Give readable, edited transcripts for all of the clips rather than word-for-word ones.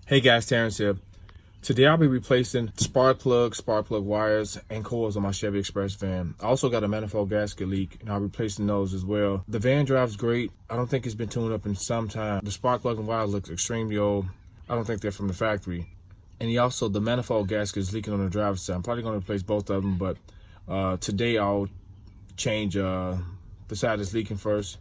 Hey guys, Terrence here. Today I'll be replacing spark plug wires, and coils on my Chevy Express van. I also got a manifold gasket leak, and I'll be replacing those as well. The van drives great. I don't think it's been tuned up in some time. The spark plug and wire looks extremely old. I don't think they're from the factory. And the manifold gasket is leaking on the driver's side. I'm probably going to replace both of them, but today I'll change the side that's leaking first,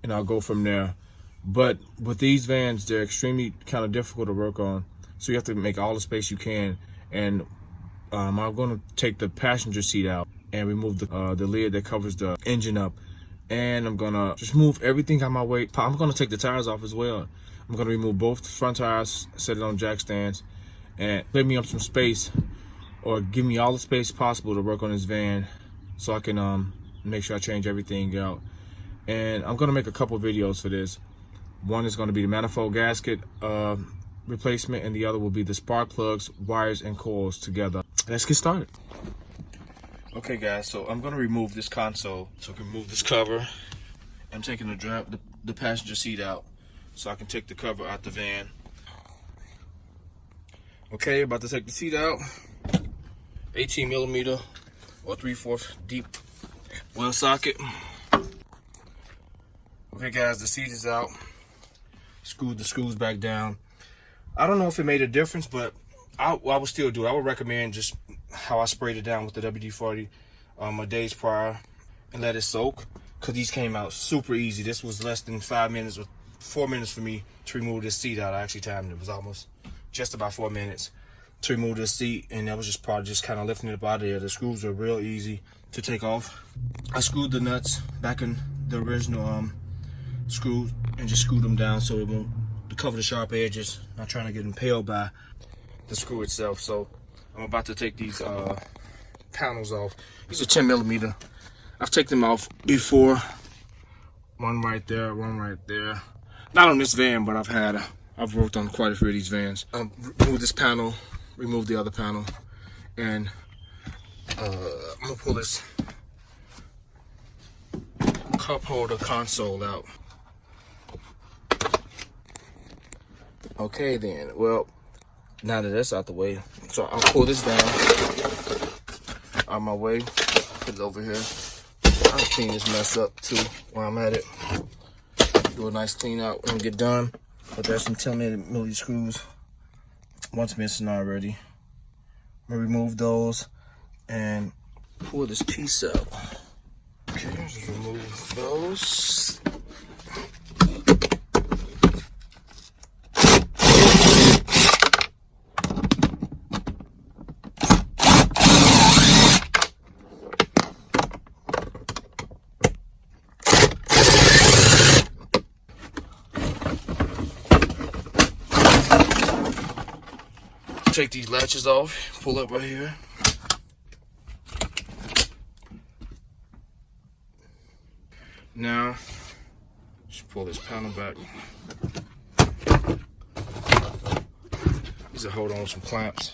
and I'll go from there. But with these vans, they're extremely kind of difficult to work on. So you have to make all the space you can. And I'm going to take the passenger seat out and remove the lid that covers the engine up. And I'm going to just move everything out my way. I'm going to take the tires off as well. I'm going to remove both front tires, set it on jack stands, and clear me up some space, or give me all the space possible to work on this van so I can make sure I change everything out. And I'm going to make a couple videos for this. One is going to be the manifold gasket replacement, and the other will be the spark plugs, wires, and coils together. Let's get started. Okay guys, so I'm going to remove this console so I can remove this cover. I'm taking the passenger seat out so I can take the cover out the van. Okay, about to take the seat out. 18mm or 3/4 deep weld socket. Okay guys, the seat is out. Screwed the screws back down. I don't know if it made a difference, but I would still do it. I would recommend just how I sprayed it down with the WD-40 a days prior and let it soak, because these came out super easy. This was less than 5 minutes or 4 minutes for me to remove this seat out. I actually timed it. It was almost just about 4 minutes to remove this seat, and that was just probably just kind of lifting it up out of there. The screws are real easy to take off. I screwed the nuts back in the original screws and just screwed them down so it won't cover the sharp edges. Not trying to get impaled by the screw itself. So I'm about to take these panels off. These are 10mm. I've taken them off before. One right there, one right there. Not on this van, but I've worked on quite a few of these vans. Remove this panel, remove the other panel, and I'm gonna pull this cup holder console out. Okay then, well, now that that's out the way, so I'll pull this down out of my way, put it over here. I'll clean this mess up too while I'm at it. Do a nice clean out when we get done. But there's some 10mm screws, one's missing already. I'm gonna remove those and pull this piece out. Okay, just remove those. Take these latches off, pull up right here. Now, just pull this panel back. These are hold on some clamps.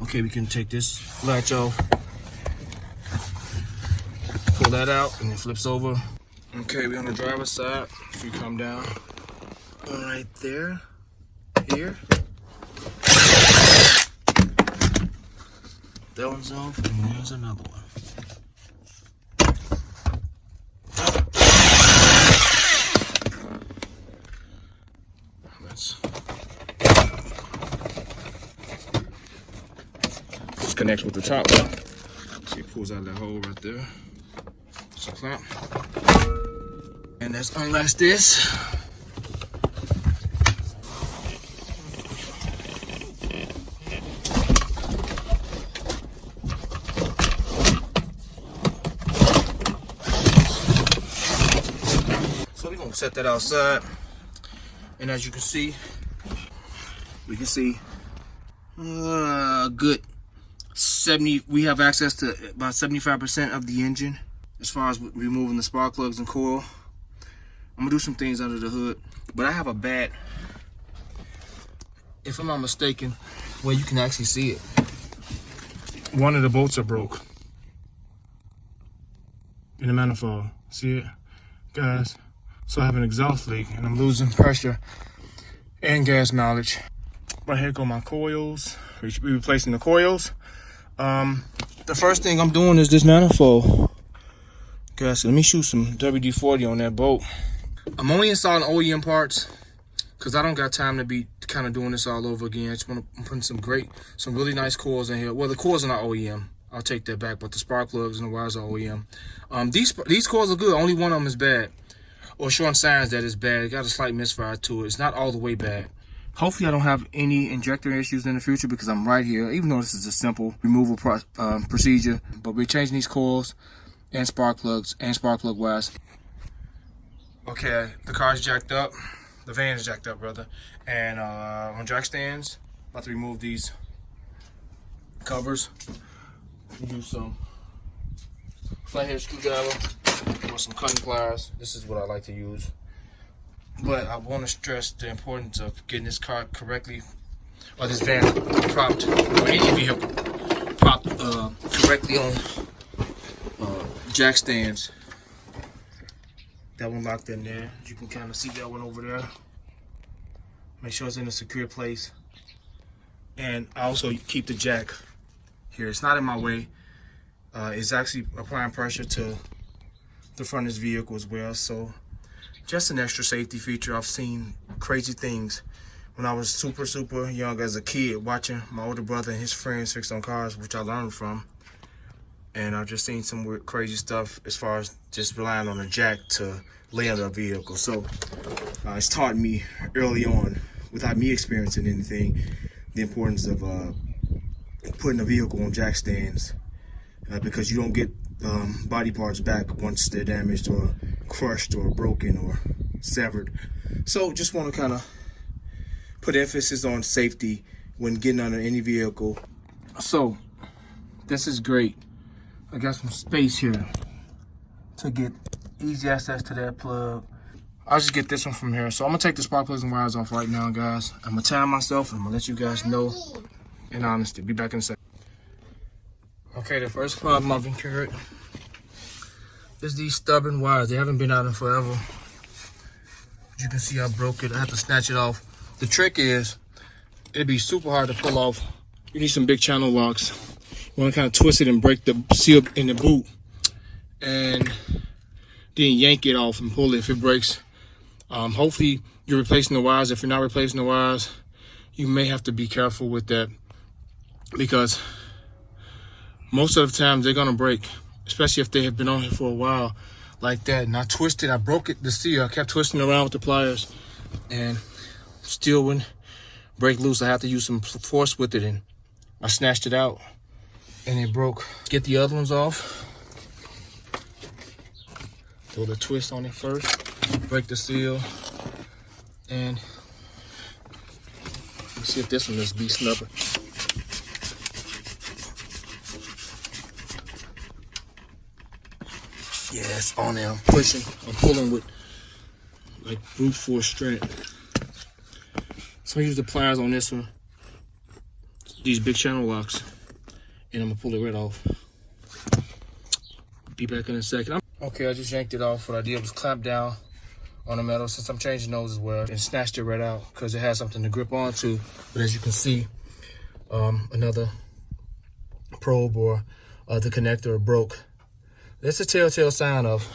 Okay, we can take this latch off. Pull that out and it flips over. Okay, we're on the driver's side. If you come down, right there. Here. That one's off, and there's another one. This connects with the top. So it pulls out that hole right there. It's a clamp. And let's unlatch this. So we're gonna set that outside, and as you can see, we can see good 70. We have access to about 75% of the engine as far as removing the spark plugs and coil. I'm gonna do some things under the hood, but I have a bad, if I'm not mistaken, well, you can actually see it. One of the bolts are broke in the manifold. See it, guys? So I have an exhaust leak and I'm losing pressure and gas mileage. Right here go my coils. We should be replacing the coils. The first thing I'm doing is this manifold gasket. Let me shoot some WD-40 on that bolt. I'm only installing OEM parts because I don't got time to be kind of doing this all over again. I just want to put some really nice coils in here. Well, the coils are not OEM. I'll take that back, but the spark plugs and the wires are OEM. These coils are good. Only one of them is bad, or showing signs that it's bad. It got a slight misfire to it. It's not all the way bad. Hopefully I don't have any injector issues in the future because I'm right here, even though this is a simple removal procedure. But we're changing these coils and spark plugs and spark plug wires. Okay, the car's jacked up. The van is jacked up, rather. And on jack stands, about to remove these covers. Use some flathead screwdriver or some cutting pliers. This is what I like to use. But I want to stress the importance of getting this car correctly, or this van propped, or any vehicle propped correctly on jack stands. That one locked in there. You can kind of see that one over there. Make sure it's in a secure place. And I also keep the jack here. It's not in my way. It's actually applying pressure to the front of this vehicle as well. So just an extra safety feature. I've seen crazy things when I was super young as a kid, watching my older brother and his friends fix on cars, which I learned from. And I've just seen some weird, crazy stuff as far as just relying on a jack to lay under a vehicle. So it's taught me early on, without me experiencing anything, the importance of putting a vehicle on jack stands, because you don't get body parts back once they're damaged or crushed or broken or severed. So just want to kind of put emphasis on safety when getting under any vehicle. So this is great. I got some space here to get easy access to that plug. I'll just get this one from here. So I'm gonna take the spark plugs and wires off right now, guys. I'm gonna time myself and I'm gonna let you guys know in honesty. Be back in a second. Okay, the first problem I've incurred is these stubborn wires. They haven't been out in forever. As you can see, I broke it. I have to snatch it off. The trick is, it'd be super hard to pull off. You need some big channel locks. You want to kind of twist it and break the seal in the boot, and then yank it off and pull it if it breaks. Hopefully you're replacing the wires. If you're not replacing the wires, you may have to be careful with that, because most of the time they're gonna break, especially if they have been on here for a while like that. And I twisted, I broke it, the seal. I kept twisting around with the pliers and still wouldn't break loose. I had to use some force with it, and I snatched it out and it broke. Get the other ones off. Throw the twist on it first, break the seal, and let's see if this one is beast snubber. Yeah, it's on there. I'm pushing, I'm pulling with like brute force strength. So I use the pliers on this one, these big channel locks, and I'm gonna pull it right off. Be back in a second. Okay, I just yanked it off. What I did was clamp down on the metal, since I'm changing those as well, and snatched it right out because it has something to grip onto. But as you can see, another probe or the connector broke. That's a telltale sign of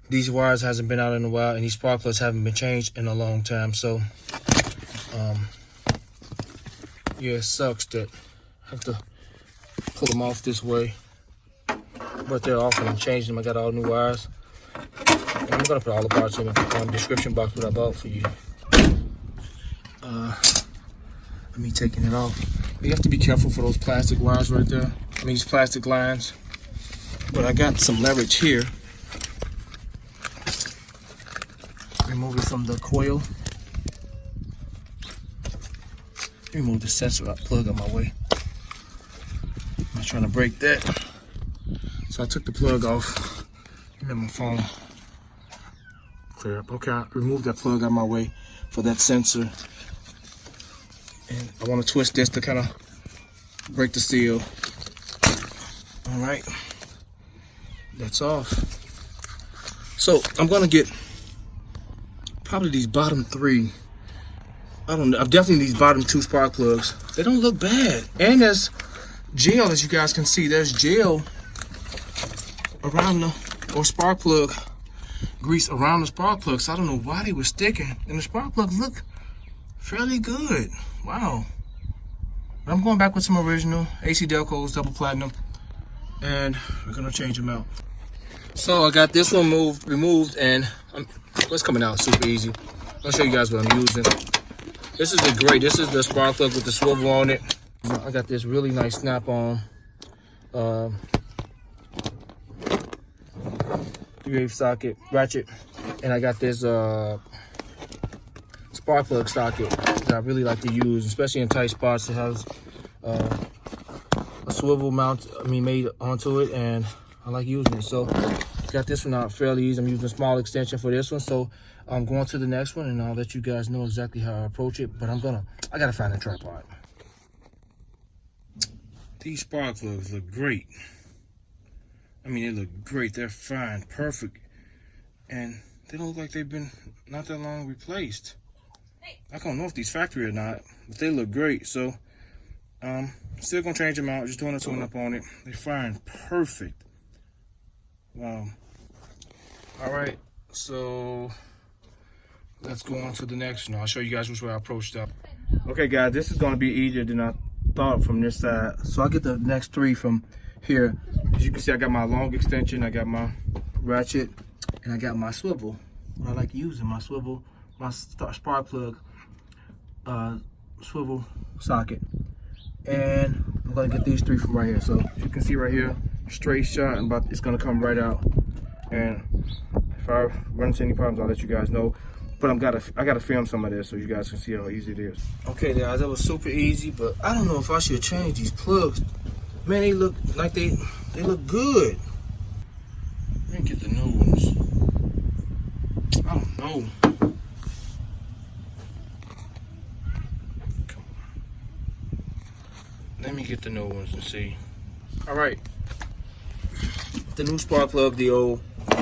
these wires hasn't been out in a while, and these spark plugs haven't been changed in a long time. So yeah, it sucks that I have to pull them off this way, but they're off and I'm changing them. I got all new wires, and I'm gonna put all the parts in the description box what I bought for you. Me taking it off. You have to be careful for those plastic wires right there. I mean, these plastic lines. But I got some leverage here. Remove it from the coil. Remove the sensor plug out my way. I'm not trying to break that. So I took the plug off. Let my phone clear up. Okay, I removed that plug out my way for that sensor. And I want to twist this to kind of break the seal. All right. That's off. So I'm gonna get probably these bottom three. I don't know. Definitely these bottom two spark plugs. They don't look bad. And there's gel, as you guys can see. There's gel around the, or spark plug grease around the spark plug. So I don't know why they were sticking. And the spark plugs look fairly good. Wow. But I'm going back with some original AC Delcos, double platinum. And we're going to change them out. So I got this one removed, and it's coming out super easy. I'll show you guys what I'm using. This is the spark plug with the swivel on it. I got this really nice snap-on 3/8 socket ratchet, and I got this spark plug socket that I really like to use, especially in tight spots. It has a swivel mount, made onto it, and I like using it. So got this one out fairly easy. I'm using a small extension for this one, so I'm going to the next one, and I'll let you guys know exactly how I approach it. But I gotta find a tripod. These spark plugs look great. They look great. They're fine, perfect, and they don't look like they've been not that long replaced. I don't know if these factory or not, but they look great. So still gonna change them out. Just doing a tune up on it. They're fine, perfect. Wow. All right, so let's go on to the next one. I'll show you guys which way I approached that. Okay, guys, this is going to be easier than I thought from this side. So I'll get the next three from here. As you can see, I got my long extension, I got my ratchet, and I got my swivel. What I like using, my swivel, my spark plug swivel socket. And I'm going to get these three from right here. So as you can see right here, straight shot, and it's going to come right out. And if I run into any problems, I'll let you guys know. But I gotta film some of this so you guys can see how easy it is. Okay, guys, that was super easy, but I don't know if I should change these plugs. Man, they look like they look good. Let me get the new ones. I don't know. Come on. Let me get the new ones and see. All right. The new spark plug,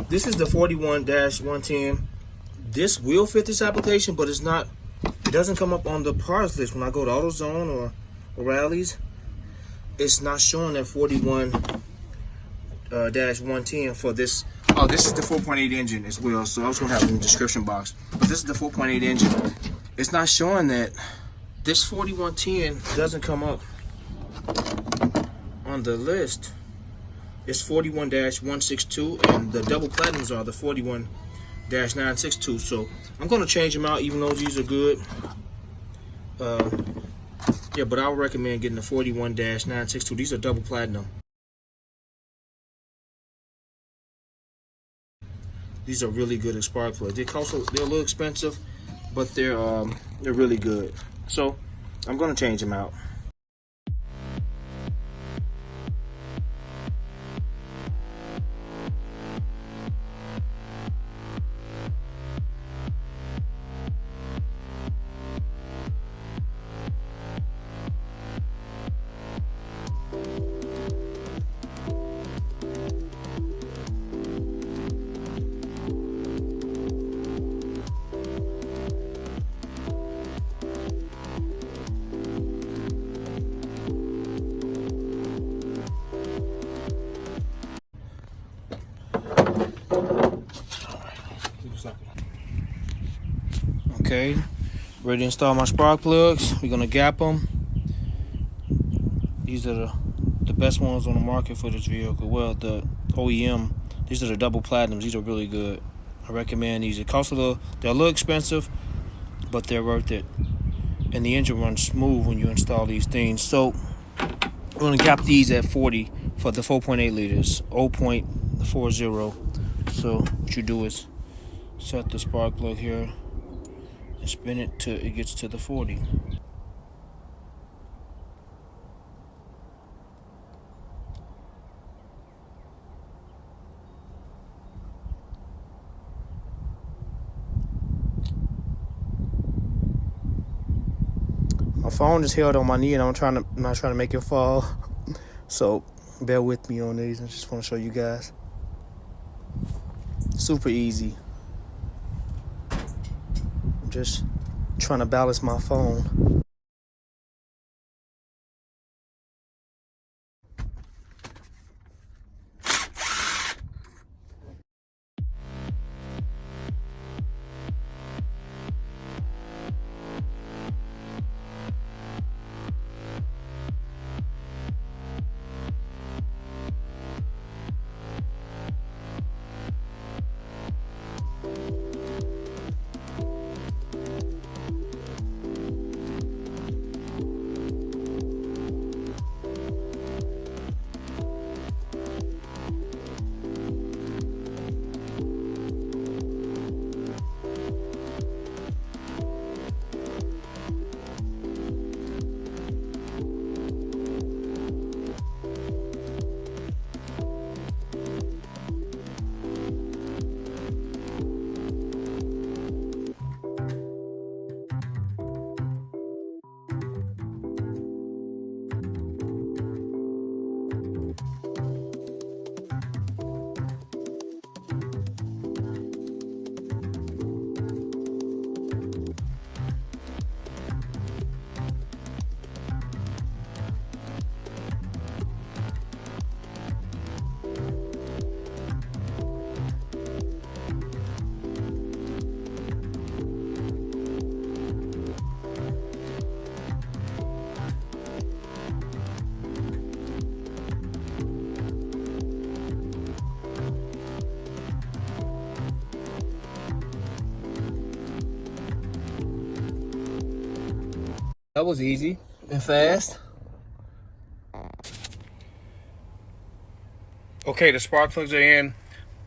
this is the 41-110. This will fit this application, but it doesn't come up on the parts list. When I go to AutoZone or Rallies, it's not showing that 41-110 for this. Oh, this is the 4.8 engine as well, so I was gonna have it in the description box. But this is the 4.8 engine. It's not showing that this 4110 doesn't come up on the list. It's 41-162, and the double platinums are the 41-962. So I'm gonna change them out, even though these are good. Yeah, but I would recommend getting the 41-962. These are double platinum. These are really good at spark plugs. They're a little expensive, but they're really good. So I'm gonna change them out. Okay, ready to install my spark plugs. We're gonna gap them. These are the best ones on the market for this vehicle. Well, the OEM, these are the double platinums. These are really good. I recommend these. It costs they're a little expensive, but they're worth it. And the engine runs smooth when you install these things. So we're gonna gap these at 40 for the 4.8 liters, 0.40. So what you do is set the spark plug here and spin it till it gets to the 40. My phone is held on my knee, and I'm not trying to make it fall. So bear with me on these. I just want to show you guys. Super easy. I'm just trying to balance my phone. That was easy and fast. Okay, the spark plugs are in.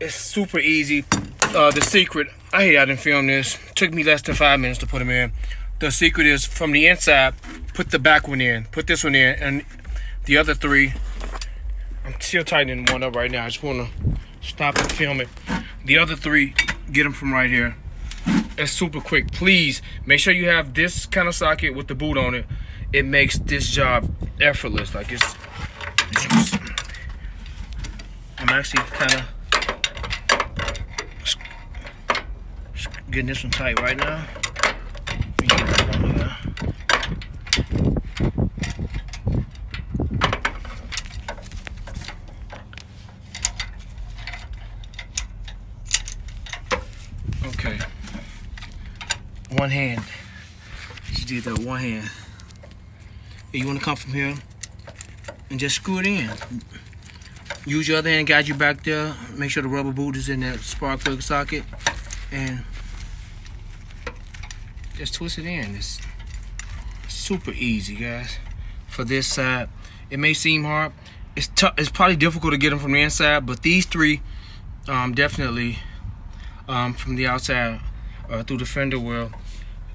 It's super easy. The secret, I hate I didn't film this. Took me less than 5 minutes to put them in. The secret is from the inside, put the back one in, put this one in, and the other three, I'm still tightening one up right now. I just want to stop and film it. The other three, get them from right here. It's super quick. Please make sure you have this kind of socket with the boot on it. It makes this job effortless. Like it's I'm actually kind of getting this one tight right now. Let me get that on here. Okay. One hand. She did that one hand. You want to come from here and just screw it in. Use your other hand, guide you back there. Make sure the rubber boot is in that spark plug socket, and just twist it in. It's super easy, guys. For this side, it may seem hard. It's tough. It's probably difficult to get them from the inside, but these three, definitely from the outside through the fender well.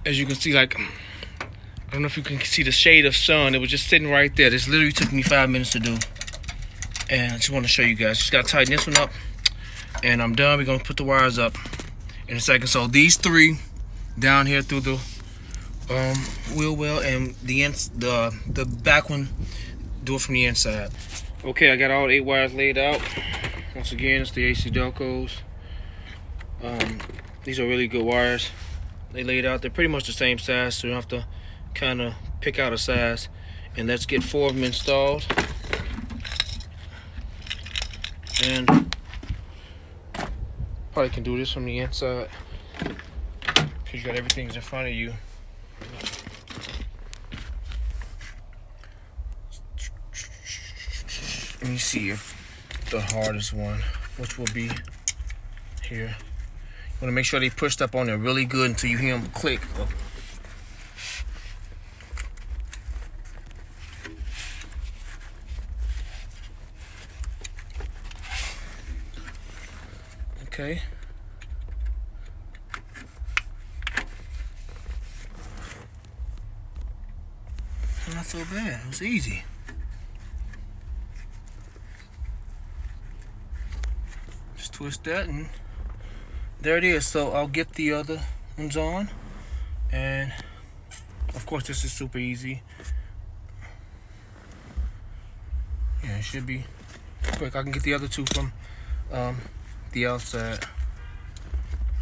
As you can see, like, I don't know if you can see the shade of sun. It was just sitting right there. This literally took me 5 minutes to do. And I just want to show you guys. Just got to tighten this one up. And I'm done. We're going to put the wires up in a second. So these three down here through the wheel well, and the back one, do it from the inside. Okay, I got all 8 wires laid out. Once again, it's the AC Delcos. These are really good wires. They laid out. They're pretty much the same size, so you don't have to kind of pick out a size. And let's get 4 of them installed. And probably can do this from the inside because you got everything in front of you. Let me see if the hardest one, which will be here. You want to make sure they pushed up on there really good until you hear them click. Okay. Not so bad. It was easy. Just twist that and there it is. So I'll get the other ones on, and of course this is super easy. Yeah, it should be quick. I can get the other two from the outside.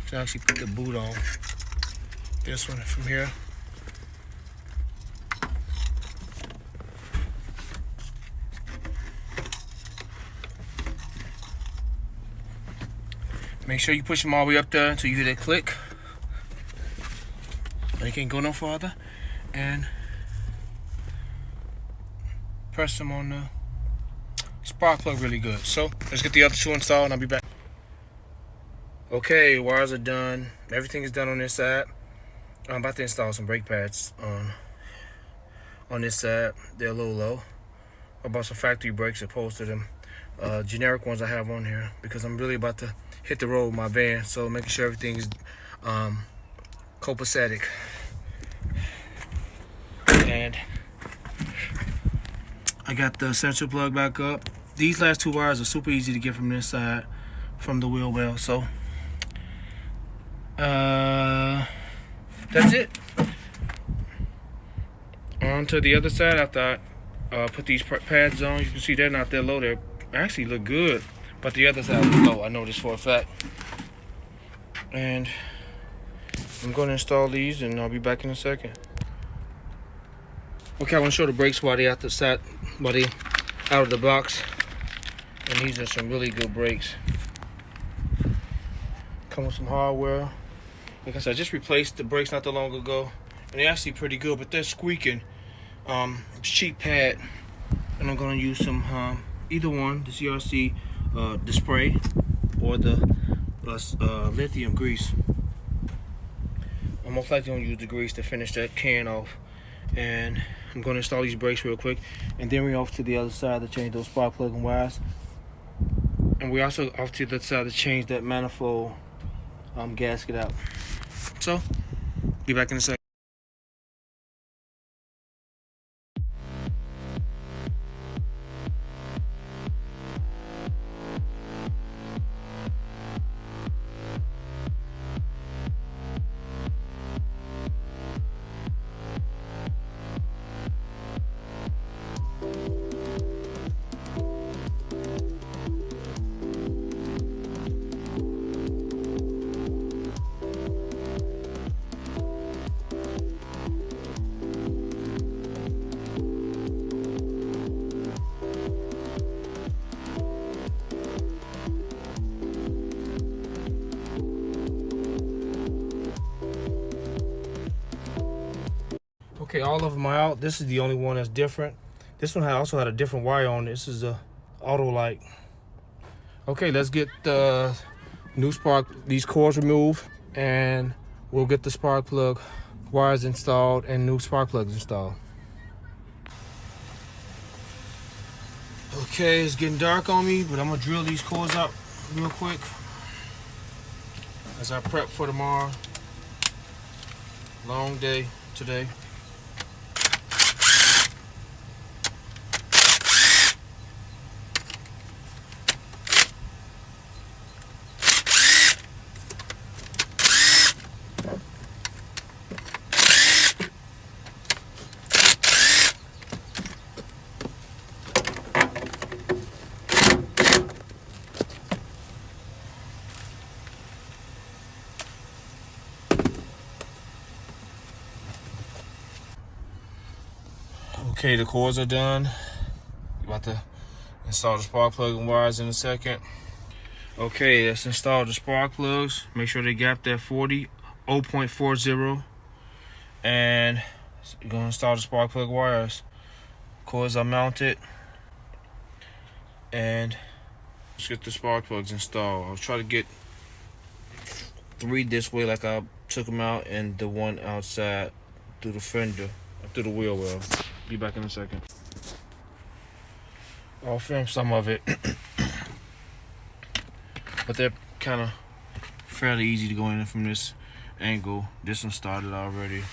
So actually put the boot on. this one from here. Make sure you push them all the way up there until you hear that click. You can't go no farther. And press them on the spark plug really good. So let's get the other two installed and I'll be back. Okay, wires are done. Everything is done on this side. I'm about to install some brake pads on this side. They're a little low. I bought some factory brakes opposed to them generic ones I have on here because I'm really about to hit the road with my van. So making sure everything is copacetic. And I got the essential plug back up. These last two wires are super easy to get from this side, from the wheel well. So that's it. On to the other side. After I put these pads on, you can see they're not that low. They actually look good, but the other side is low. I know this for a fact. And I'm going to install these, and I'll be back in a second. Okay, I want to show the brakes while they out the side, while they out of the box. And these are some really good brakes. Come with some hardware. Like I said, I just replaced the brakes not that long ago, and they're actually pretty good, but they're squeaking. Cheap pad, and I'm going to use some either one, the CRC, the spray, or the lithium grease. I'm most likely going to use the grease to finish that can off. And I'm going to install these brakes real quick, and then we're off to the other side to change those spark plug and wires. And we're also off to the other side to change that manifold gasket out. So, be back in a second. Okay, all of them are out. This is the only one that's different. This one also had a different wire on it. This is a auto light. Okay, let's get the new these coils removed, and we'll get the spark plug wires installed and new spark plugs installed. Okay, it's getting dark on me, but I'm gonna drill these coils out real quick as I prep for tomorrow. Long day today. Okay, the coils are done. About to install the spark plug and wires in a second. Okay, let's install the spark plugs. Make sure they gap at 0.40. And you're gonna install the spark plug wires. Coils are mounted. And let's get the spark plugs installed. I'll try to get 3 this way like I took them out, and the one outside through the fender, through the wheel well. Be back in a second. I'll film some of it, but they're kind of fairly easy to go in from this angle. This one started already.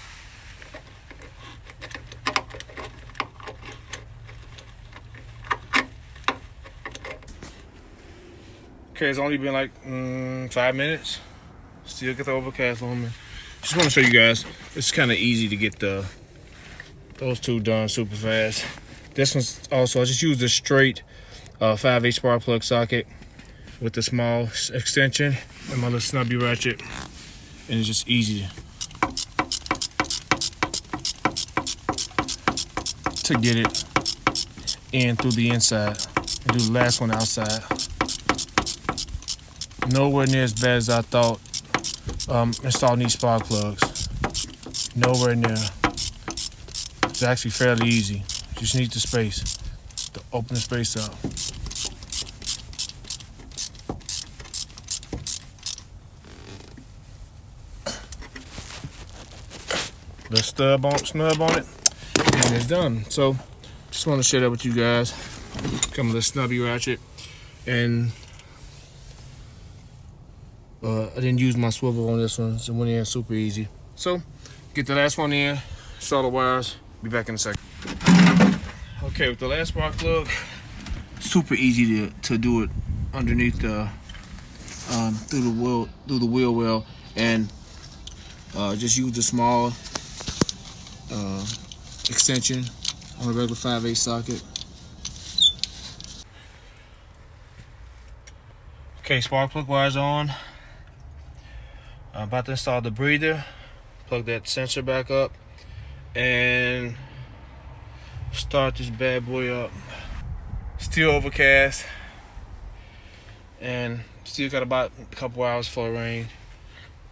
Okay, it's only been like 5 minutes. Still get the overcast on me. Just want to show you guys, it's kind of easy to get those two done super fast. This one's also, I just used a straight 5/8 spark plug socket with the small extension and my little snubby ratchet, and it's just easy to get it in through the inside and do the last one outside. Nowhere near as bad as I thought installing these spark plugs. Nowhere near. It's actually fairly easy. Just need the space to open the space up. The snub on it, and it's done. So just want to share that with you guys. Come with a snubby ratchet, and I didn't use my swivel on this one, so it went in super easy. So get the last one in, install the wires, be back in a second. Okay, with the last spark plug, super easy to do it underneath the through the wheel well, and just use the small extension on a regular 5/8 socket. Okay, spark plug wires on. I'm about to install the breather, plug that sensor back up, and start this bad boy up. Still overcast, and still got about a couple hours for rain.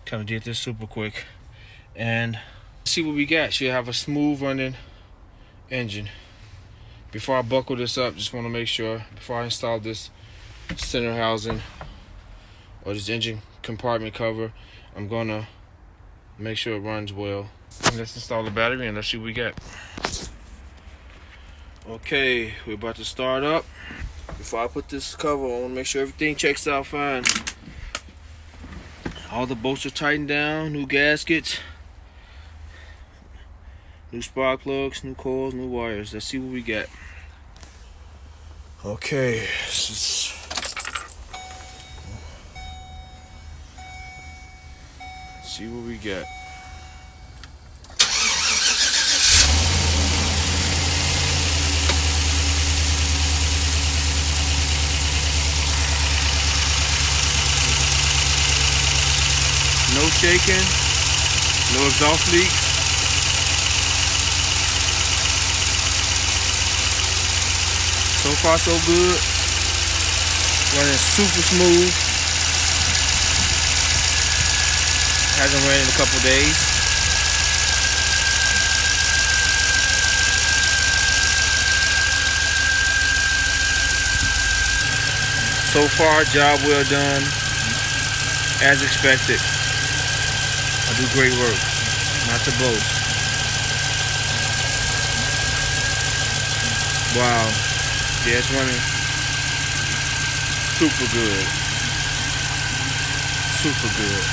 Kind of did this super quick, and see what we got. Should have a smooth running engine. Before I buckle this up, just want to make sure before I install this center housing or this engine compartment cover, I'm gonna make sure it runs well. And let's install the battery and let's see what we got. Okay, we're about to start up. Before I put this cover on, make sure everything checks out fine. All the bolts are tightened down, new gaskets, new spark plugs, new coils, new wires. Let's see what we got. Okay, let's see what we got. No shaking, no exhaust leak. So far so good. Running super smooth. Hasn't ran in a couple days. So far, job well done. As expected. I do great work, not to boast. Wow, yeah, it's running super good, super good.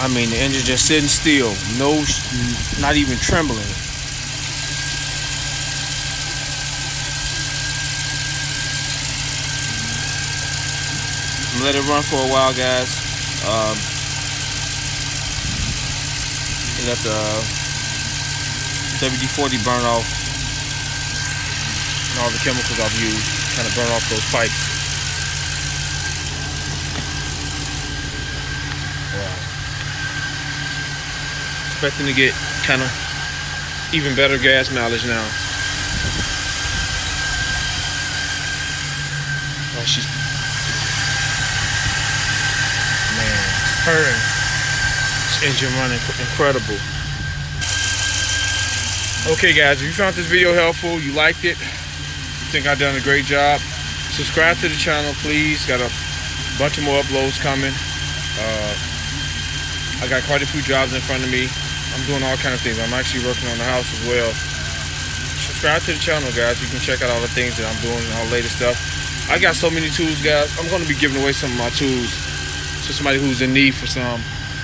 I mean, the engine just sitting still, not even trembling. Let it run for a while, guys. Let the WD-40 burn off and all the chemicals I've used, kind of burn off those pipes. Wow. Expecting to get kind of even better gas mileage now. Oh, she's purring. This engine running incredible. Okay guys, if you found this video helpful, you liked it, you think I've done a great job, subscribe to the channel please. Got a bunch of more uploads coming. I got quite a few jobs in front of me. I'm doing all kinds of things. I'm actually working on the house as well. Subscribe to the channel guys. You can check out all the things that I'm doing, all the latest stuff. I got so many tools guys. I'm going to be giving away some of my tools to somebody who's in need for some.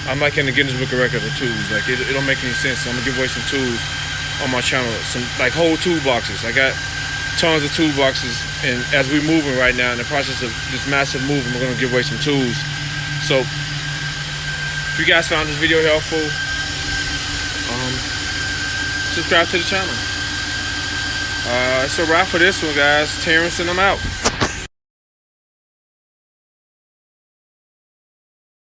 I'm like in the Guinness Book of Records of tools. Like it don't make any sense. So I'm gonna give away some tools on my channel. Some like whole toolboxes. I got tons of toolboxes, and as we're moving right now in the process of this massive movement, we're gonna give away some tools. So if you guys found this video helpful, subscribe to the channel. It's a wrap for this one guys. Terrence and I'm out.